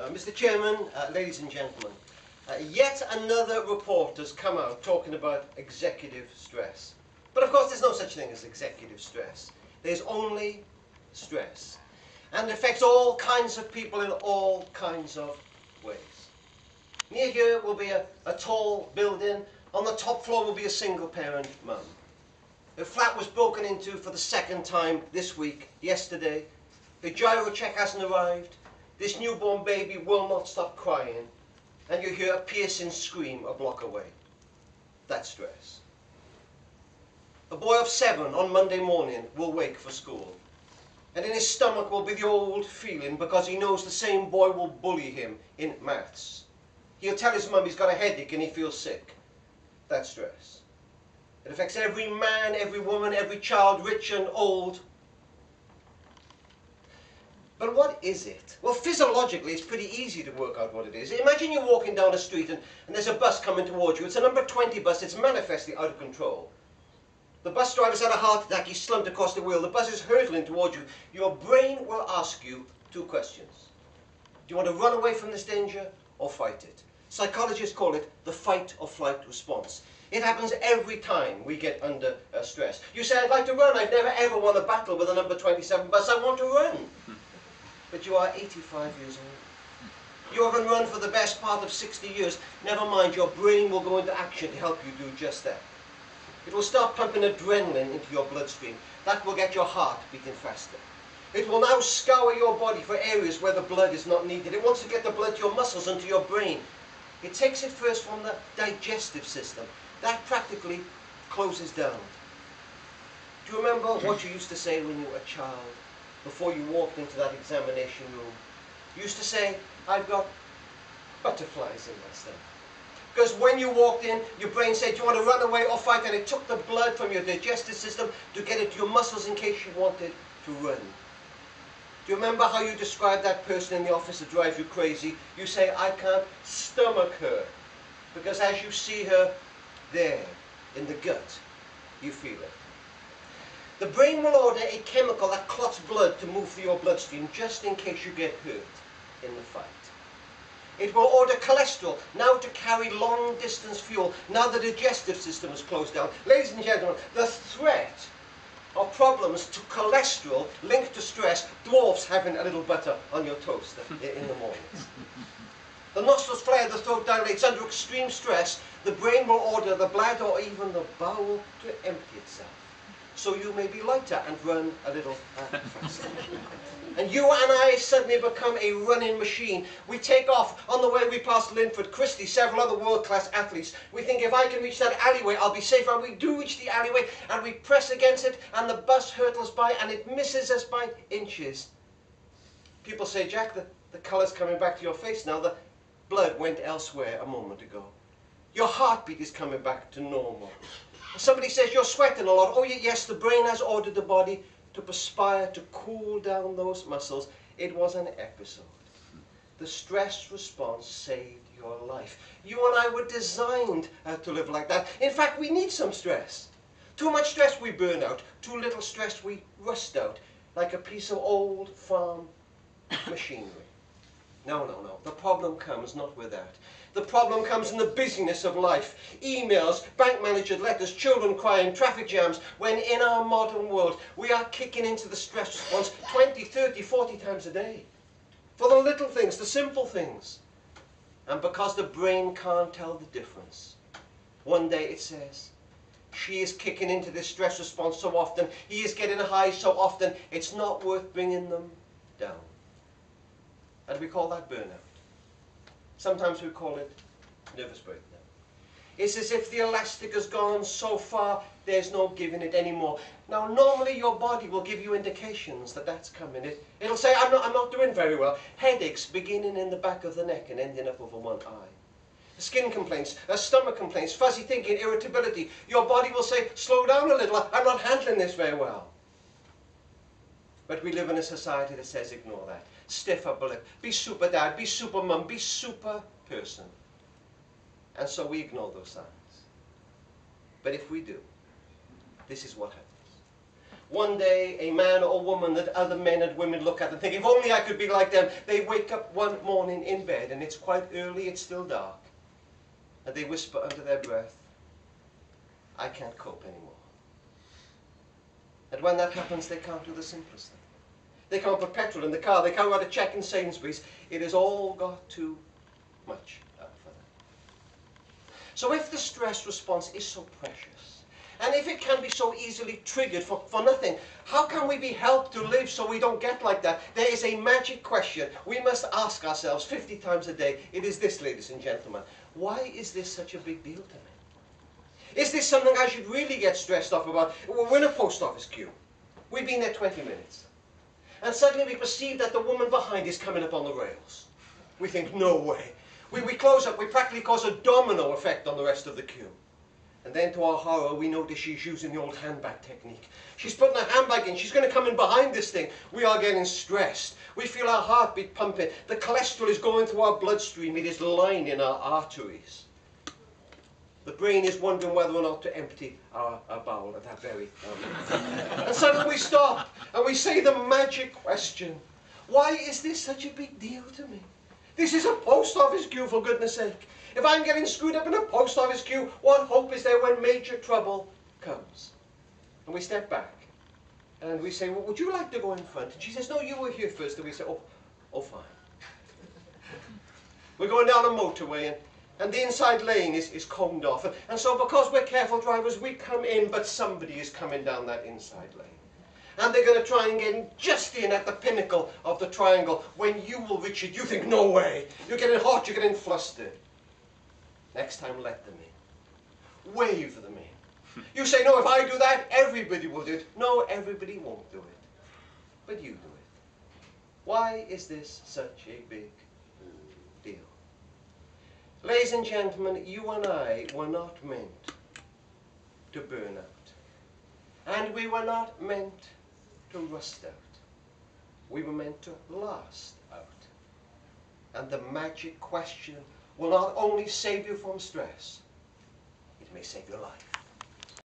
Mr. Chairman, ladies and gentlemen, yet another report has come out talking about executive stress. But of course there's no such thing as executive stress. There's only stress. And it affects all kinds of people in all kinds of ways. Near here will be a tall building. On the top floor will be a single parent mum. The flat was broken into for the second time this week, yesterday. The gyro check hasn't arrived. This newborn baby will not stop crying. And you hear a piercing scream a block away. That's stress. A boy of 7 on Monday morning will wake for school. And in his stomach will be the old feeling because he knows the same boy will bully him in maths. He'll tell his mum he's got a headache and he feels sick. That's stress. It affects every man, every woman, every child, rich and old. But what is it? Well, physiologically, it's pretty easy to work out what it is. Imagine you're walking down a street and there's a bus coming towards you. It's a number 20 bus. It's manifestly out of control. The bus driver's had a heart attack. He's slumped across the wheel. The bus is hurtling towards you. Your brain will ask you 2 questions. Do you want to run away from this danger or fight it? Psychologists call it the fight or flight response. It happens every time we get under stress. You say, I'd like to run. I've never ever won a battle with a number 27 bus. I want to run. But you are 85 years old. You haven't run for the best part of 60 years. Never mind, your brain will go into action to help you do just that. It will start pumping adrenaline into your bloodstream. That will get your heart beating faster. It will now scour your body for areas where the blood is not needed. It wants to get the blood to your muscles and to your brain. It takes it first from the digestive system. That practically closes down. Do you remember what you used to say when you were a child, before you walked into that examination room? You used to say, I've got butterflies in my stomach. Because when you walked in, your brain said, do you want to run away or fight? And it took the blood from your digestive system to get it to your muscles in case you wanted to run. Do you remember how you described that person in the office that drives you crazy? You say, I can't stomach her. Because as you see her there, in the gut, you feel it. The brain will order a chemical that clots blood to move through your bloodstream just in case you get hurt in the fight. It will order cholesterol now to carry long-distance fuel now the digestive system is closed down. Ladies and gentlemen, the threat of problems to cholesterol linked to stress dwarfs having a little butter on your toast in the mornings. The nostrils flare, the throat dilates. Under extreme stress, the brain will order the bladder or even the bowel to empty itself, so you may be lighter and run a little faster. And you and I suddenly become a running machine. We take off. On the way we pass Linford, Christie, several other world-class athletes. We think if I can reach that alleyway, I'll be safer. And we do reach the alleyway, and we press against it, and the bus hurtles by, and it misses us by inches. People say, Jack, the colour's coming back to your face now. The blood went elsewhere a moment ago. Your heartbeat is coming back to normal. Somebody says you're sweating a lot. Oh yes, the brain has ordered the body to perspire, to cool down those muscles. It was an episode. The stress response saved your life. You and I were designed to live like that. In fact, we need some stress. Too much stress we burn out. Too little stress we rust out, like a piece of old farm machinery. No. The problem comes not with that. The problem comes in the busyness of life. Emails, bank managered letters, children crying, traffic jams, when in our modern world we are kicking into the stress response 20, 30, 40 times a day. For the little things, the simple things. And because the brain can't tell the difference, one day it says, she is kicking into this stress response so often, he is getting high so often, it's not worth bringing them down. And we call that burnout. Sometimes we call it nervous breakdown. It's as if the elastic has gone so far, there's no giving it anymore. Now, normally your body will give you indications that that's coming. It'll say, I'm not doing very well. Headaches beginning in the back of the neck and ending up over one eye. Skin complaints, stomach complaints, fuzzy thinking, irritability. Your body will say, slow down a little, I'm not handling this very well. But we live in a society that says ignore that. Stiff upper lip. Be super dad, be super mum, be super person. And so we ignore those signs. But if we do, this is what happens. One day, a man or woman that other men and women look at and think, if only I could be like them. They wake up one morning in bed, and it's quite early, it's still dark, and they whisper under their breath, I can't cope anymore. And when that happens, they can't do the simplest thing. They can't put petrol in the car, they can't write a check in Sainsbury's. It has all got too much for them. So if the stress response is so precious, and if it can be so easily triggered for nothing, how can we be helped to live so we don't get like that? There is a magic question we must ask ourselves 50 times a day. It is this, ladies and gentlemen. Why is this such a big deal to me? Is this something I should really get stressed off about? We're in a post office queue. We've been there 20 minutes. And suddenly we perceive that the woman behind is coming up on the rails. We think, no way. We close up, we practically cause a domino effect on the rest of the queue. And then to our horror, we notice she's using the old handbag technique. She's putting her handbag in. She's going to come in behind this thing. We are getting stressed. We feel our heartbeat pumping. The cholesterol is going through our bloodstream. It is lining our arteries. The brain is wondering whether or not to empty our bowel at that very moment. And suddenly we stop and we say the magic question. Why is this such a big deal to me? This is a post office queue, for goodness sake. If I'm getting screwed up in a post office queue, what hope is there when major trouble comes? And we step back and we say, well, would you like to go in front? And she says, no, you were here first. And we say, oh fine. We're going down a motorway and the inside lane is coned off. And so because we're careful drivers, we come in, but somebody is coming down that inside lane. And they're going to try and get in just in at the pinnacle of the triangle. When you will reach it, you think, no way. You're getting hot, you're getting flustered. Next time, let them in. Wave them in. You say, no, if I do that, everybody will do it. No, everybody won't do it. But you do it. Why is this such a big deal? Ladies and gentlemen, you and I were not meant to burn out. And we were not meant to rust out. We were meant to last out. And the magic question will not only save you from stress, it may save your life.